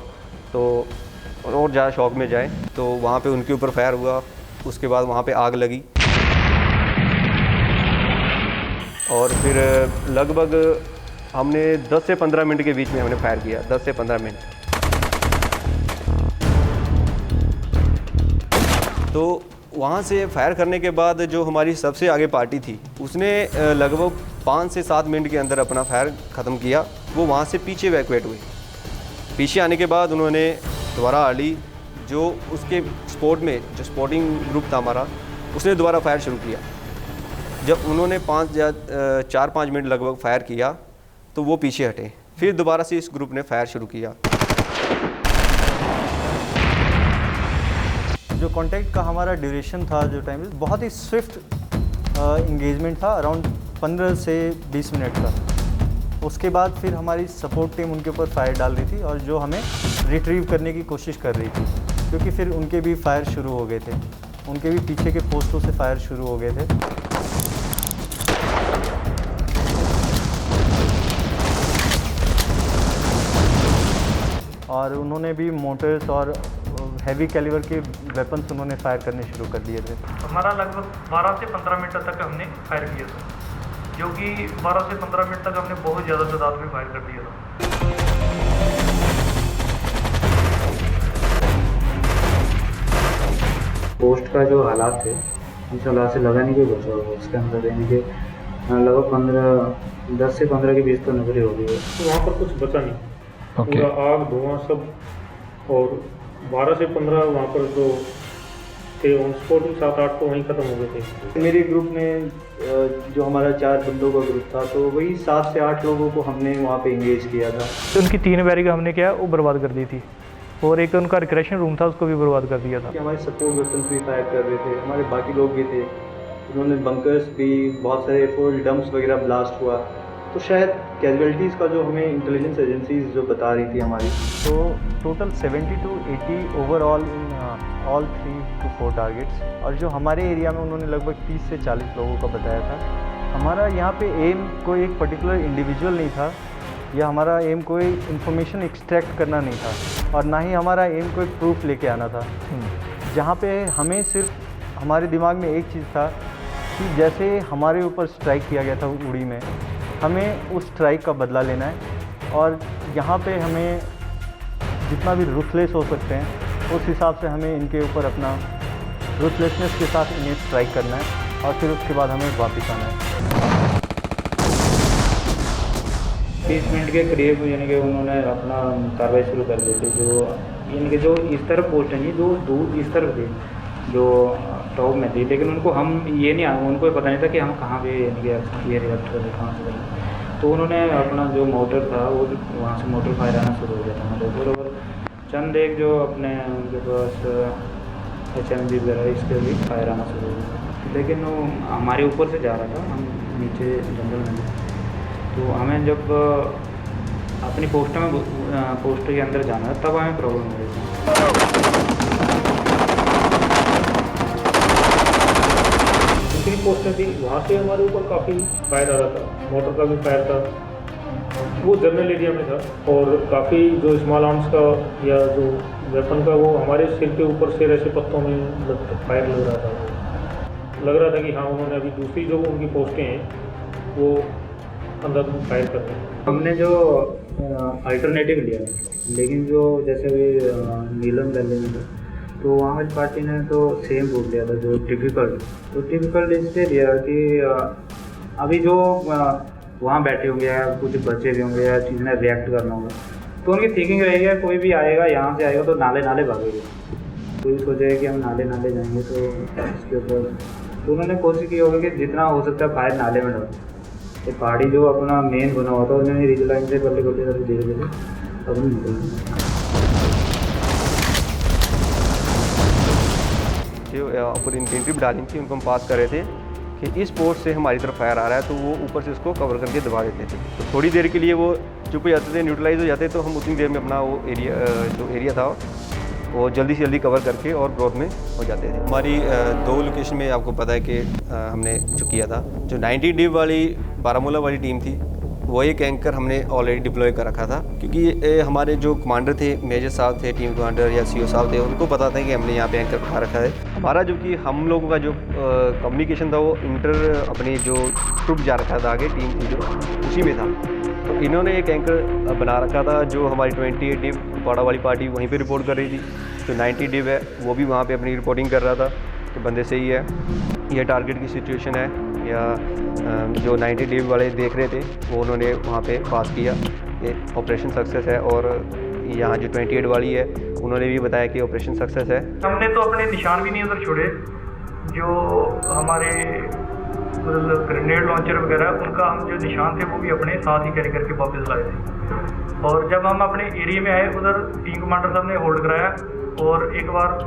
तो और ज़्यादा शॉक में जाए। तो वहाँ पे उनके ऊपर फायर हुआ। उसके बाद वहाँ पे आग लगी और फिर लगभग हमने 10 से 15 मिनट के बीच में हमने फायर किया, 10 से 15 मिनट। तो वहाँ से फायर करने के बाद जो हमारी सबसे आगे पार्टी थी उसने लगभग 5 से 7 मिनट के अंदर अपना फायर ख़त्म किया। वो वहाँ से पीछे इवैक्यूएट हुए। पीछे आने के बाद उन्होंने दोबारा आली जो उसके स्पॉट में जो स्पॉटिंग ग्रुप था हमारा, उसने दोबारा फायर शुरू किया। जब उन्होंने 4-5 मिनट लगभग फायर किया तो वो पीछे हटे। फिर दोबारा से इस ग्रुप ने फायर शुरू किया। जो कांटेक्ट का हमारा ड्यूरेशन था, जो टाइम, बहुत ही स्विफ्ट इंगेजमेंट था, अराउंड 15 से 20 मिनट का। उसके बाद फिर हमारी सपोर्ट टीम उनके ऊपर फायर डाल रही थी और जो हमें रिट्रीव करने की कोशिश कर रही थी, क्योंकि फिर उनके भी फायर शुरू हो गए थे, उनके भी पीछे के पोस्टों से फायर शुरू हो गए थे। और उन्होंने भी मोटर्स और हैवी कैलिबर के वेपन्स उन्होंने फायर करने शुरू कर दिए थे। हमारा लगभग 12 से 15 मिनट तक हमने फायर किया था, जो कि 12 से 15 मिनट तक हमने बहुत ज़्यादा तादाद में फायर कर दिया था। पोस्ट का जो हालात थे उस हालात से लगा नहीं कोई बचा हुआ इसके अंदर, यानी कि लगभग 10 से 15 के बीच तो नजर हो गई है। तो वहाँ पर कुछ बचा नहीं, पूरा आग धुआं सब, और 12 से 15 वहाँ पर जो थे ऑन स्पॉट 7-8 तो वहीं ख़त्म हो गए थे। मेरे ग्रुप में जो हमारा 4 बंदों का ग्रुप था, तो वही 7 से 8 लोगों को हमने वहाँ पे इंगेज किया था। तो उनकी 3 बैरिक हमने क्या वो बर्बाद कर दी थी, और एक उनका रिक्रेशन रूम था उसको भी बर्बाद कर दिया था। हमारे सपोर्ट वेपन्स भी फायर कर रहे थे, हमारे बाकी लोग भी थे, उन्होंने बंकर्स भी, बहुत सारे फुल डंप्स वगैरह ब्लास्ट हुआ। तो शायद कैजुअलिटीज़ का जो हमें इंटेलिजेंस एजेंसीज जो बता रही थी हमारी, तो total 70 to 80 overall in all 3 to 4 targets. और जो हमारे एरिया में उन्होंने लगभग 30 से 40 लोगों का बताया था। हमारा यहाँ पे एम कोई एक पर्टिकुलर इंडिविजुअल नहीं था, या हमारा एम कोई इन्फॉर्मेशन एक्सट्रैक्ट करना नहीं था, और ना ही हमारा एम कोई प्रूफ लेके आना था। जहाँ पे हमें सिर्फ हमारे दिमाग में एक चीज़ था कि जैसे हमारे ऊपर स्ट्राइक किया गया था उड़ी में, हमें उस स्ट्राइक का बदला लेना है, और यहाँ पे हमें जितना भी रुथलेस हो सकते हैं उस हिसाब से हमें इनके ऊपर अपना रुथलेसनेस के साथ इन्हें स्ट्राइक करना है, और फिर उसके बाद हमें वापस आना है। 30 मिनट के करीब यानी कि उन्होंने अपना कार्रवाई शुरू कर दी थी। जो यानी कि जो इस तरफ पोस्ट है, जो दूर इस तरफ थी, जो टॉप में थी, लेकिन उनको हम ये नहीं, उनको पता नहीं था कि हम कहाँ पे यानी कि ये रिएक्ट करें, कहाँ से करें। तो उन्होंने अपना जो मोटर था वो वहाँ से मोटर फायर आना शुरू हो गया था हमारे ऊपर, और चंद एक जो अपने उनके पास HMG वगैरह इसके भी फायर आना शुरू हो गया, लेकिन वो हमारे ऊपर से जा रहा था, हम नीचे जंगल में। तो हमें जब अपनी पोस्ट के अंदर जाना है तब हमें प्रॉब्लम हो रही थी। दूसरी पोस्टें थी वहाँ से हमारे ऊपर काफ़ी फायर आ रहा था, मोटर का भी फायर था, वो जनरल एरिया में था, और काफ़ी जो स्मॉल आर्म्स का या जो वेपन का वो हमारे सिर के ऊपर से ऐसे पत्तों में फायर लग रहा था। लग रहा था कि हाँ उन्होंने अभी दूसरी जो उनकी पोस्टें हैं वो अंदर फायर कर रहे हैं। हमने जो अल्टरनेटिव लिया, लेकिन जो जैसे भी नीलम वैली में तो वहाँ की पार्टी ने तो सेम रूट लिया था जो टिपिकल। तो टिपिकल इसलिए दिया कि अभी जो वहाँ बैठे होंगे या कुछ बच्चे भी होंगे या जिन्हें रिएक्ट करना होगा, तो उनकी थिंकिंग रहेगी कोई भी आएगा यहाँ से आएगा तो नाले नाले भागेगा, कोई सोचेगा कि हम नाले नाले जाएंगे तो इसके ऊपर। तो उन्होंने कोशिश की होगी कि जितना हो सकता है फायर नाले में डालो। तो पहाड़ी जो अपना मेन बना हुआ था उन्होंने रिज लाइन से बल्ले बल्ले करके धीरे धीरे अब निकल जो ऊपर इन्फेंट्री डाली थी उनको हम पास कर रहे थे कि इस पोस्ट से हमारी तरफ फायर आ रहा है, तो वो ऊपर से उसको कवर करके दबा देते थे। तो थोड़ी देर के लिए वो चुप हो जाते थे, न्यूट्रलाइज हो जाते, तो हम उतनी देर में अपना वो एरिया था वो जल्दी से जल्दी कवर करके और ग्रोथ में हो जाते थे। हमारी 2 लोकेशन में आपको पता है कि हमने जो किया था, जो 90 डिव वाली बारामूला वाली टीम थी, वो एक एंकर हमने ऑलरेडी डिप्लॉय कर रखा था, क्योंकि हमारे जो कमांडर थे, मेजर साहब थे, टीम कमांडर या CO साहब थे, उनको पता था कि हमने यहाँ पे एंकर बिठा रखा है। हमारा जो कि हम लोगों का जो कम्युनिकेशन था वो अपनी जो ट्रुप जा रखा था आगे टीम जो उसी में था। तो इन्होंने एक एंकर बना रखा था, जो हमारी 28 डिव पाड़ा वाली पार्टी वहीं पे रिपोर्ट कर रही थी, जो 90 डिव है वो भी वहाँ पे अपनी रिपोर्टिंग कर रहा था। कि बंदे सही है, यह टारगेट की सिचुएशन है, या जो 90 डीव वाले देख रहे थे वो उन्होंने वहाँ पे पास किया, ये ऑपरेशन सक्सेस है। और यहाँ जो 28 वाली है उन्होंने भी बताया कि ऑपरेशन सक्सेस है। हमने तो अपने निशान भी नहीं उधर छोड़े, जो हमारे ग्रेनेड लॉन्चर वगैरह उनका हम जो निशान थे वो भी अपने साथ ही कैरी करके वापस लाए थे। और जब हम अपने एरिया में आए उधर टीम कमांडर साहब ने होल्ड कराया और एक बार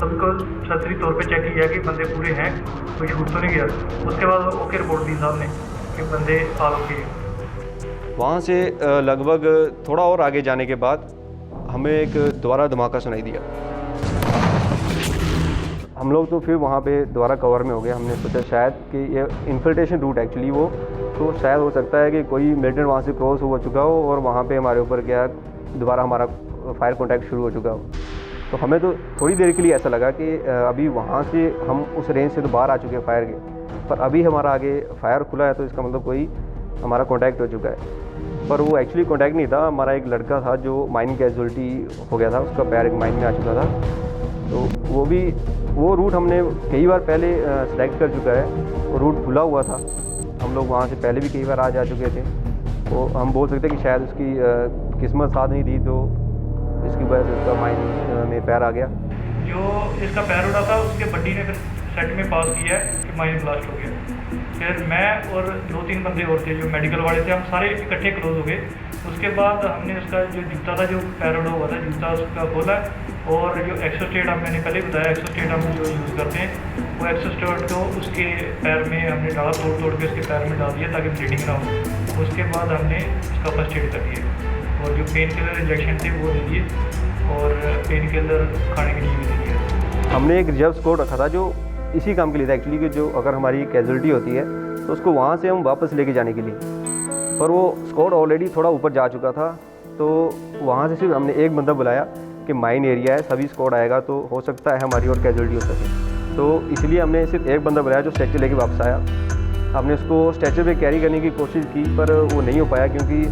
सबको छतरी तौर पे चेक किया कि बंदे पूरे हैं, कोई छूट तो नहीं गया। उसके बाद ओके रिपोर्ट दी साहब ने कि बंदे आल ओके हैं। वहाँ से लगभग थोड़ा और आगे जाने के बाद हमें एक दोबारा धमाका सुनाई दिया। हम लोग तो फिर वहाँ पे दोबारा कवर में हो गए। हमने सोचा शायद कि ये इन्फिल्ट्रेशन रूट एक्चुअली वो, तो शायद हो सकता है कि कोई मिलिटेंट वहाँ से क्रॉस हो चुका हो और वहाँ पे हमारे ऊपर क्या दोबारा हमारा फायर कॉन्टैक्ट शुरू हो चुका हो। तो हमें तो थोड़ी देर के लिए ऐसा लगा कि अभी वहाँ से हम उस रेंज से तो बाहर आ चुके हैं फायर के, पर अभी हमारा आगे फायर खुला है तो इसका मतलब कोई हमारा कॉन्टैक्ट हो चुका है। पर वो एक्चुअली कॉन्टैक्ट नहीं था, हमारा एक लड़का था जो माइनिंग कैजुअल्टी हो गया था, उसका पैर एक माइन में आ चुका था। तो वो रूट हमने कई बार पहले सेलेक्ट कर चुका है, वो रूट खुला हुआ था, हम लोग वहाँ से पहले भी कई बार आ जा चुके थे। तो हम बोल सकते हैं कि शायद उसकी किस्मत साथ नहीं दी तो इसकी वजह से उसका माइन में पैर आ गया। जो इसका पैर उड़ा था उसके बड्डी ने फिर सेट में पास किया है कि माइन ब्लास्ट हो गया। फिर मैं और 2-3 बंदे और थे जो मेडिकल वाले थे, हम सारे इकट्ठे क्लोज हो गए। उसके बाद हमने उसका जो जूता था, जो पैर उड़ा हुआ था जूता, उसका खोला और जो एक्सोस्टेट मैंने पहले बताया, एक्सोस्टेट हम जो यूज़ करते हैं वो एक्सोस्टेट को उसके पैर में हमने डाला, तोड़ के उसके पैर में डाल दिया ताकि ब्लीडिंग ना हो। उसके बाद हमने उसका फर्स्ट एड कर दिया और जो पेन किलर इंजेक्शन थे वो दे दिए और पेन किलर खाने के लिए भी दे दिया। हमने एक रिजर्व स्क्वाड रखा था जो इसी काम के लिए था एक्चुअली, कि जो अगर हमारी कैजुअल्टी होती है तो उसको वहाँ से हम वापस लेके जाने के लिए। पर वो स्क्वाड ऑलरेडी थोड़ा ऊपर जा चुका था, तो वहाँ से सिर्फ हमने एक बंदा बुलाया कि माइन एरिया है, सभी स्क्वाड आएगा तो हो सकता है हमारी और कैजुअल्टी हो सके। तो इसलिए हमने सिर्फ एक बंदा बुलाया जो स्ट्रेचर लेके वापस आया। हमने उसको स्ट्रेचर पे कैरी करने की कोशिश की पर वो नहीं हो पाया क्योंकि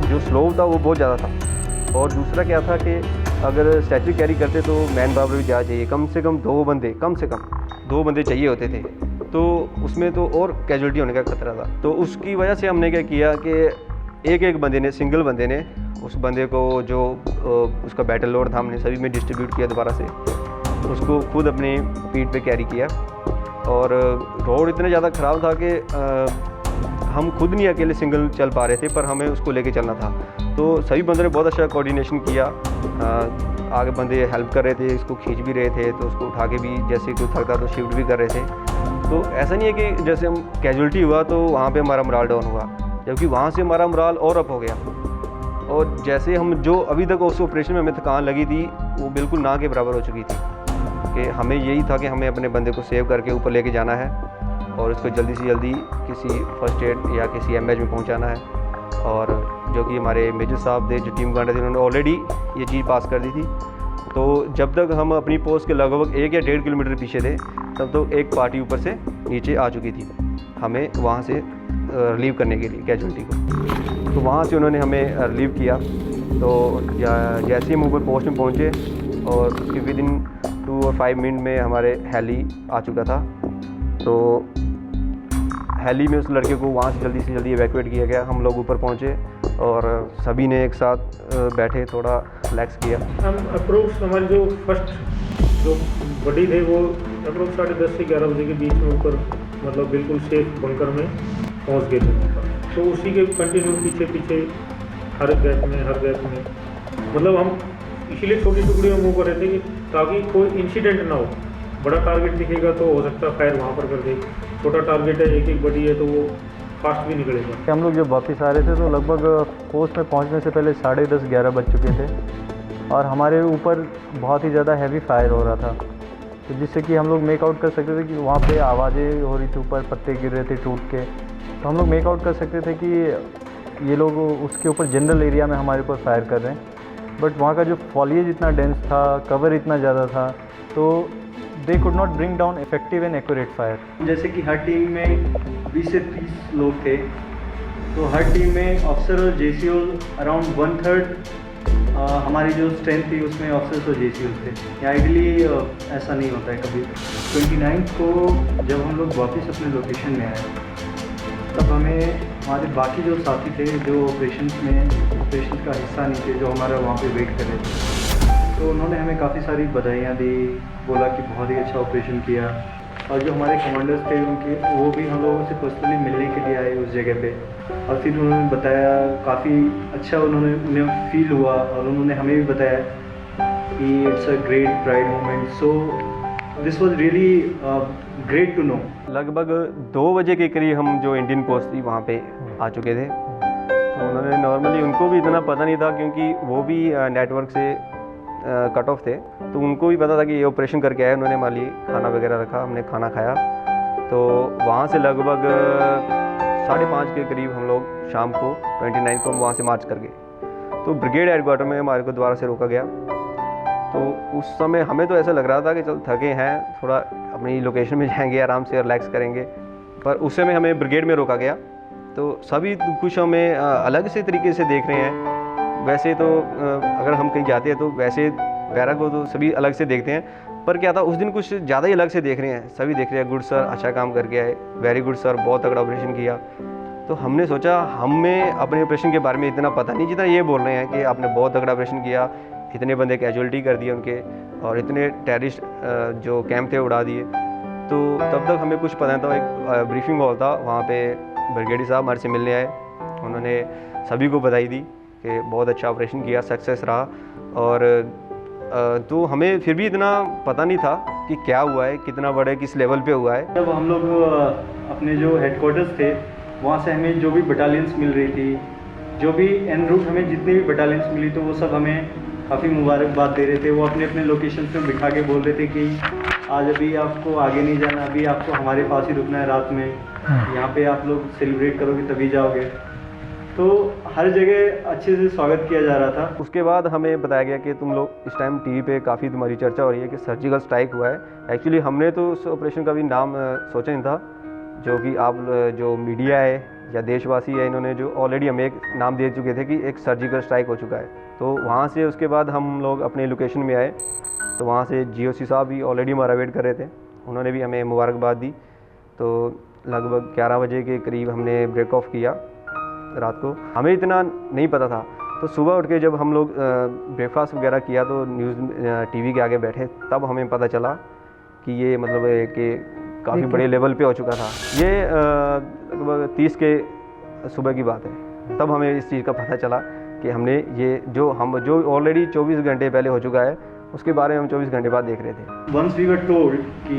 जो स्लोप था वो बहुत ज़्यादा था। और दूसरा क्या था कि अगर स्ट्रेचर कैरी करते तो मैन पावर भी ज़्यादा चाहिए, कम से कम दो बंदे चाहिए होते थे, तो उसमें तो और कैजुअल्टी होने का खतरा था। तो उसकी वजह से हमने क्या किया कि एक बंदे ने, सिंगल बंदे ने उस बंदे को जो उसका बैटल लोड था हमने सभी में डिस्ट्रीब्यूट किया दोबारा से, उसको खुद अपनी पीठ पे कैरी किया। और रोड इतना ज़्यादा ख़राब था कि हम खुद नहीं अकेले सिंगल चल पा रहे थे, पर हमें उसको लेके चलना था। तो सभी बंदों ने बहुत अच्छा कोऑर्डिनेशन किया, आगे बंदे हेल्प कर रहे थे, इसको खींच भी रहे थे, तो उसको उठा के भी जैसे कोई थकता तो शिफ्ट भी कर रहे थे। तो ऐसा नहीं है कि जैसे हम कैजुअल्टी हुआ तो वहाँ पे हमारा मोराल डाउन हुआ, जबकि वहाँ से हमारा मोराल और अप हो गया। और जैसे हम जो अभी तक उस ऑपरेशन में हमें थकान लगी थी वो बिल्कुल ना के बराबर हो चुकी थी, कि हमें यही था कि हमें अपने बंदे को सेव करके ऊपर लेके जाना है और उसको जल्दी से जल्दी किसी फर्स्ट एड या किसी एमएच में पहुंचाना है। और जो कि हमारे मेजर साहब थे, जो टीम कमांडर थे, उन्होंने ऑलरेडी ये चीज़ पास कर दी थी। तो जब तक हम अपनी पोस्ट के लगभग 1 या 1.5 किलोमीटर पीछे थे तब तो एक पार्टी ऊपर से नीचे आ चुकी थी हमें वहाँ से रिलीव करने के लिए कैजुअल्टी को। तो वहाँ से उन्होंने हमें रिलीव किया। तो जैसे ही हम ऊपर पोस्ट में पहुँचे और उसके विदिन 2 और 5 मिनट में हमारे हेली आ चुका था। तो हेली में उस लड़के को वहाँ से जल्दी इवैक्यूएट किया गया। हम लोग ऊपर पहुँचे और सभी ने एक साथ बैठे, थोड़ा रिलैक्स किया। हम अप्रोक्स हमारे जो फर्स्ट जो बॉडी थे वो अप्रोक्स 10:30 से 11 बजे के बीच में ऊपर मतलब बिल्कुल सेफ बंकर में पहुँच गए थे। तो उसी के कंटिन्यू पीछे हर गैप में मतलब हम इसीलिए छोटी टुकड़ियों में मूव कर रहे थे कि ताकि कोई इंसिडेंट ना हो। बड़ा टारगेट दिखेगा तो हो सकता है फायर वहाँ पर कर दे, छोटा टारगेट है, एक बड़ी है तो वो फास्ट भी निकलेगा। हम लोग जब वापस आ रहे थे तो लगभग पोस्ट में पहुंचने से पहले 10:30-11 बज चुके थे और हमारे ऊपर बहुत ही ज़्यादा हैवी फायर हो रहा था, तो जिससे कि हम लोग मेक आउट कर सकते थे कि वहाँ पे आवाज़ें हो रही थी, ऊपर पत्ते गिर रहे थे टूट के। तो हम लोग मेक आउट कर सकते थे कि ये लोग उसके ऊपर जनरल एरिया में हमारे ऊपर फायर कर रहे हैं। बट वहाँ का जो फॉलिएज इतना डेंस था, कवर इतना ज़्यादा था, तो they could not bring down effective and accurate fire. जैसे कि हर टीम में 20 से 30 लोग थे, तो हर टीम में ऑफिसर और जेसीओ अराउंड 1/3 हमारी जो स्ट्रेंथ थी उसमें ऑफिसर्स और जेसीओस थे। यहाँ आइडली ऐसा नहीं होता है कभी। 29 को जब हम लोग वापस अपने लोकेशन में आए तब हमें हमारे बाकी जो साथी थे जो ऑपरेशन का हिस्सा नहीं थे, जो हमारा वहाँ पे वेट कर रहे थे, तो उन्होंने हमें काफ़ी सारी बधाइयाँ दी, बोला कि बहुत ही अच्छा ऑपरेशन किया। और जो हमारे कमांडर्स थे उनके वो भी हम लोगों से पर्सनली मिलने के लिए आए उस जगह पे, और फिर उन्होंने बताया काफ़ी अच्छा उन्हें फील हुआ, और उन्होंने हमें भी बताया कि it's a great pride moment. So this was really great to know. लगभग 2 बजे के करीब हम जो इंडियन पोस्ट थी वहाँ पे आ चुके थे। तो उन्होंने नॉर्मली, उनको भी इतना पता नहीं था क्योंकि वो भी नेटवर्क से कट ऑफ थे, तो उनको भी पता था कि ये ऑपरेशन करके आए। उन्होंने हमारे लिए खाना वगैरह रखा, हमने खाना खाया। तो वहाँ से लगभग 5:30 के करीब हम लोग शाम को 29 को हम वहाँ से मार्च कर गए। तो ब्रिगेड हेडक्वार्टर में हमारे को दोबारा से रोका गया। तो उस समय हमें तो ऐसा लग रहा था कि चल थके हैं, थोड़ा अपनी लोकेशन में जाएंगे, आराम से रिलैक्स करेंगे, पर उस समय हमें ब्रिगेड में रोका गया। तो सभी कुछ हमें अलग से तरीके से देख रहे हैं। वैसे तो अगर हम कहीं जाते हैं तो वैसे पैरा को तो सभी अलग से देखते हैं, पर क्या था उस दिन कुछ ज़्यादा ही अलग से देख रहे हैं। सभी देख रहे हैं, गुड सर, अच्छा काम करके आए, वेरी गुड सर, बहुत तगड़ा ऑपरेशन किया। तो हमने सोचा हमें अपने ऑपरेशन के बारे में इतना पता नहीं जितना ये बोल रहे हैं कि आपने बहुत तगड़ा ऑपरेशन किया, इतने बंदे कैजुअलिटी कर दिए उनके, और इतने टेररिस्ट जो कैंप थे उड़ा दिए। तो तब तक हमें कुछ पता नहीं था। एक ब्रीफिंग हॉल था, वहाँ पे ब्रिगेडियर साहब हमारे से मिलने आए। उन्होंने सभी को बधाई दी कि बहुत अच्छा ऑपरेशन किया, सक्सेस रहा। और तो हमें फिर भी इतना पता नहीं था कि क्या हुआ है, कितना बड़े, किस लेवल पे हुआ है। जब हम लोग अपने जो हेडक्वार्टर्स थे वहाँ से हमें जो भी बटालियंस मिल रही थी, जो भी एन रूट हमें जितनी भी बटालियंस मिली, तो वो सब हमें काफ़ी मुबारकबाद दे रहे थे। वो अपने अपने लोकेशन पे बिठा के बोल रहे थे कि आज अभी आपको आगे नहीं जाना, अभी आपको हमारे पास ही रुकना है रात में, यहाँ पे आप लोग सेलिब्रेट करोगे तभी जाओगे। तो हर जगह अच्छे से स्वागत किया जा रहा था। उसके बाद हमें बताया गया कि तुम लोग इस टाइम टीवी पे काफ़ी तुम्हारी चर्चा हो रही है कि सर्जिकल स्ट्राइक हुआ है। एक्चुअली हमने तो उस ऑपरेशन का भी नाम सोचा नहीं था, जो कि आप जो मीडिया है या देशवासी है, इन्होंने जो ऑलरेडी हमें एक नाम दे चुके थे कि एक सर्जिकल स्ट्राइक हो चुका है। तो वहाँ से उसके बाद हम लोग अपने लोकेशन में आए, तो वहाँ से GOC साहब भी ऑलरेडी हमारा वेट कर रहे थे, उन्होंने भी हमें मुबारकबाद दी। तो लगभग 11 बजे के करीब हमने ब्रेक ऑफ किया रात को। हमें इतना नहीं पता था, तो सुबह उठ के जब हम लोग ब्रेकफास्ट वगैरह किया तो न्यूज़ टीवी के आगे बैठे, तब हमें पता चला कि ये मतलब कि काफ़ी बड़े लेवल पे हो चुका था। ये लगभग 30 के सुबह की बात है। तब हमें इस चीज़ का पता चला कि हमने ये जो ऑलरेडी 24 घंटे पहले हो चुका है, उसके बारे में हम 24 घंटे बाद देख रहे थे। वंस वी वर टोल्ड कि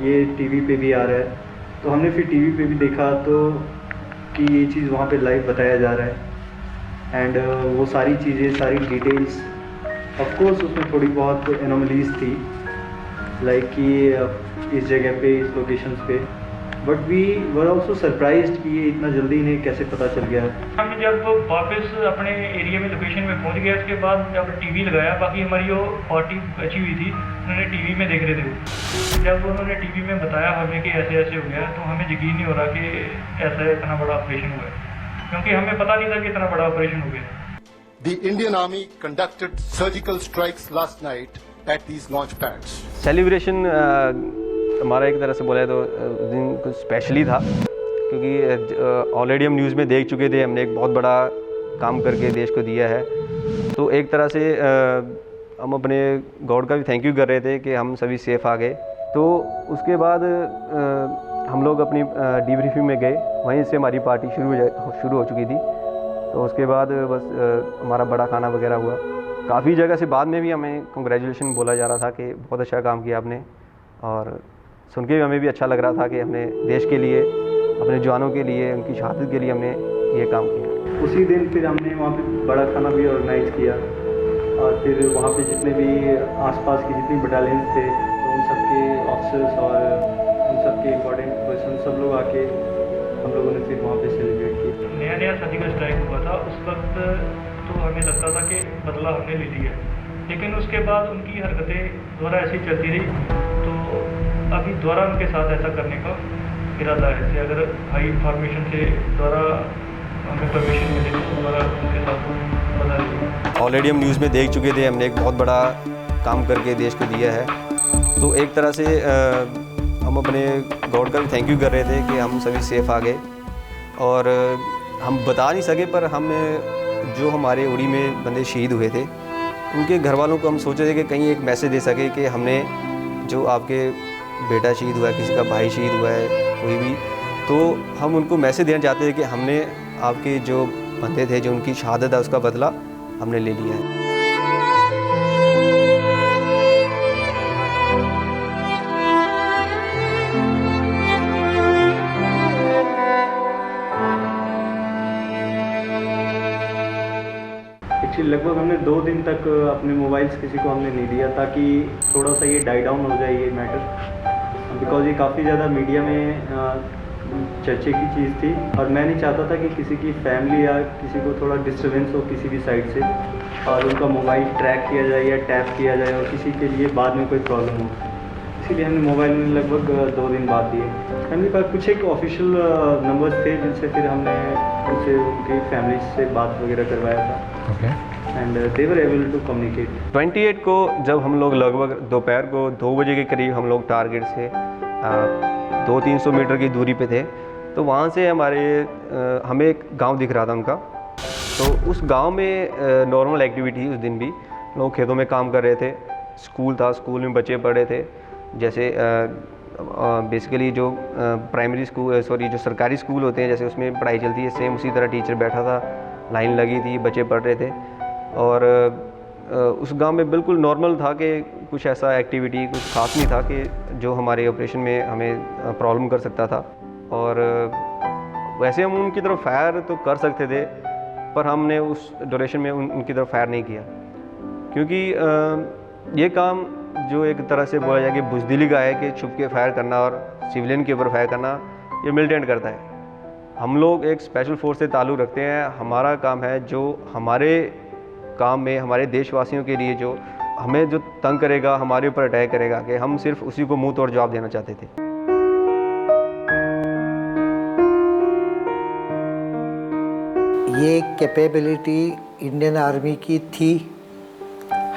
ये टीवी पे भी आ रहा है, तो हमने फिर टीवी पे भी देखा तो कि ये चीज़ वहाँ पे लाइव बताया जा रहा है। एंड वो सारी चीज़ें, सारी डिटेल्स, ऑफ कोर्स उसमें थोड़ी बहुत एनोमलीज थी, लाइक कि इस जगह पे, इस लोकेशंस पे, but we were also surprised कि ये इतना जल्दी इन्हें कैसे पता चल गया। हम जब वापस अपने एरिया में, लोकेशन में पहुंच गए, उसके बाद जब टीवी लगाया, बाकी हमारी जो पार्टी बची हुई थी उन्होंने टीवी में देख रहे थे। जब उन्होंने टीवी में बताया हमें कि ऐसे ऐसे हो गया, तो हमें यकीन नहीं हो रहा कि ऐसा इतना बड़ा ऑपरेशन हुआ है, क्योंकि हमें पता नहीं था कि इतना बड़ा ऑपरेशन हो गया। The Indian Army conducted surgical strikes last night at these launch pads. Celebration हमारा एक तरह से बोला तो उस दिन कुछ स्पेशली था, क्योंकि ऑलरेडी हम न्यूज़ में देख चुके थे, हमने एक बहुत बड़ा काम करके देश को दिया है। तो एक तरह से हम अपने गॉड का भी थैंक यू कर रहे थे कि हम सभी सेफ़ आ गए। तो उसके बाद हम लोग अपनी डीब्रीफिंग में गए, वहीं से हमारी पार्टी शुरू हो चुकी थी। तो उसके बाद बस हमारा बड़ा खाना वगैरह हुआ। काफ़ी जगह से बाद में भी हमें कंग्रेचुलेशन बोला जा रहा था कि बहुत अच्छा काम किया आपने, और सुन के हमें भी अच्छा लग रहा था कि हमने देश के लिए, अपने जवानों के लिए, उनकी शहादत के लिए हमने ये काम किया। उसी दिन फिर हमने वहाँ पे बड़ा खाना भी ऑर्गेनाइज़ किया, और फिर वहाँ पे जितने भी आसपास की जितनी बटालियंस थे, तो उन सब के ऑफिसर्स और उन सब के इम्पोर्टेंट पर्सन सब लोग आके हम लोगों ने फिर वहाँ पे सेलिब्रेट की। नया सर्जिकल स्ट्राइक हुआ था, उस वक्त तो हमें लगता था कि बदला हमने ले लिया, लेकिन उसके बाद उनकी हरकतें दोबारा ऐसी चलती रही। तो अभी दोबारा उनके साथ ऐसा करने का इरादा है कि अगर हाई इंफॉर्मेशन से दोबारा हमें परमिशन मिले तो दोबारा उनके साथ बदल। ऑलरेडी हम न्यूज़ में देख चुके थे, हमने एक बहुत बड़ा काम करके देश को दिया है। तो एक तरह से हम अपने गॉड का भी थैंक यू कर रहे थे कि हम सभी सेफ़ आ गए। और हम बता नहीं सके, पर हम जो हमारे उड़ी में बंदे शहीद हुए थे उनके घर वालों को हम सोचे थे कि कहीं एक मैसेज दे सके कि हमने जो आपके बेटा शहीद हुआ है, किसी का भाई शहीद हुआ है, कोई भी, तो हम उनको मैसेज देना चाहते थे कि हमने आपके जो बंदे थे, जो उनकी शहादत है, उसका बदला हमने ले लिया है। एक्चुअली लगभग हमने 2 दिन तक अपने मोबाइल्स किसी को हमने नहीं दिया, ताकि थोड़ा सा ये डाई डाउन हो जाए ये मैटर, बिकॉज ये काफ़ी ज़्यादा मीडिया में चर्चे की चीज़ थी और मैं नहीं चाहता था कि किसी की फैमिली या किसी को थोड़ा डिस्टर्बेंस हो किसी भी साइड से और उनका मोबाइल ट्रैक किया जाए या टैप किया जाए और किसी के लिए बाद में कोई प्रॉब्लम हो। इसीलिए हमने मोबाइल में लगभग 2 दिन बाद दिए। हमने पास कुछ एक ऑफिशियल नंबर्स थे जिनसे फिर हमने उनसे उनकी फैमिली से बात वगैरह करवाया था and they were able to communicate. 28 को जब हम लोग लगभग दोपहर को 2 बजे के करीब हम लोग टारगेट से 200-300 मीटर की दूरी पे थे, तो वहाँ से हमें एक गांव दिख रहा था उनका। तो उस गांव में नॉर्मल एक्टिविटी उस दिन भी लोग खेतों में काम कर रहे थे, स्कूल था, स्कूल में बच्चे पढ़ रहे थे। जैसे बेसिकली जो प्राइमरी स्कूल जो सरकारी स्कूल होते हैं जैसे उसमें पढ़ाई चलती है, सेम उसी तरह टीचर बैठा था, लाइन लगी थी, बच्चे पढ़ रहे थे। और उस गांव में बिल्कुल नॉर्मल था कि कुछ ऐसा एक्टिविटी कुछ खास नहीं था कि जो हमारे ऑपरेशन में हमें प्रॉब्लम कर सकता था। और वैसे हम उनकी तरफ फायर तो कर सकते थे, पर हमने उस ड्यूरेशन में उनकी तरफ फायर नहीं किया, क्योंकि ये काम जो एक तरह से बोला जाए कि बुज़दिली का है कि छुप के फायर करना और सिविलियन के ऊपर फायर करना, ये मिलिटेंट करता है। हम लोग एक स्पेशल फोर्स से ताल्लुक़ रखते हैं। हमारा काम है जो हमारे काम में हमारे देशवासियों के लिए जो हमें जो तंग करेगा, हमारे ऊपर अटैक करेगा, कि हम सिर्फ उसी को मुंह तोड़ जवाब देना चाहते थे। ये कैपेबिलिटी इंडियन आर्मी की थी,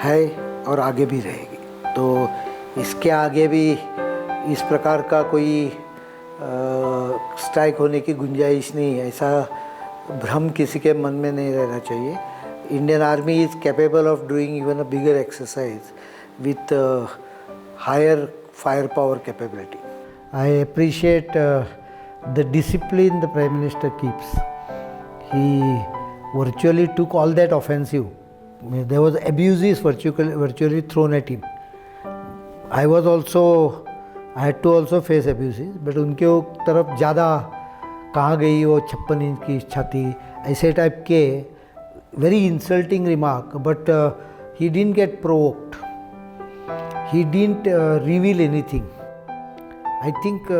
है और आगे भी रहेगी। तो इसके आगे भी इस प्रकार का कोई स्ट्राइक होने की गुंजाइश नहीं है, ऐसा भ्रम किसी के मन में नहीं रहना चाहिए। Indian Army is capable of doing even a bigger exercise with higher firepower capability. I appreciate the discipline the Prime Minister keeps. He virtually took all that offensive. There was abuses virtually thrown at him. I had to also face abuses, but उनके तरफ ज़्यादा कहाँ गई वो 56 inch की छाती, ऐसे type के very insulting remark, but he didn't get provoked. He didn't reveal anything. I think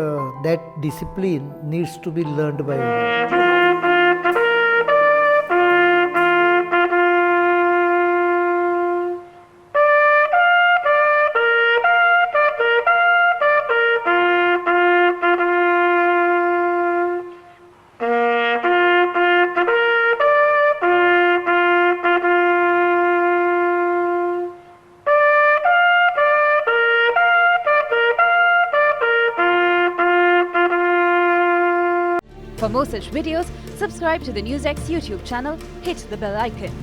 that discipline needs to be learned by everyone. For more such videos, subscribe to the NewsX YouTube channel, hit the bell icon.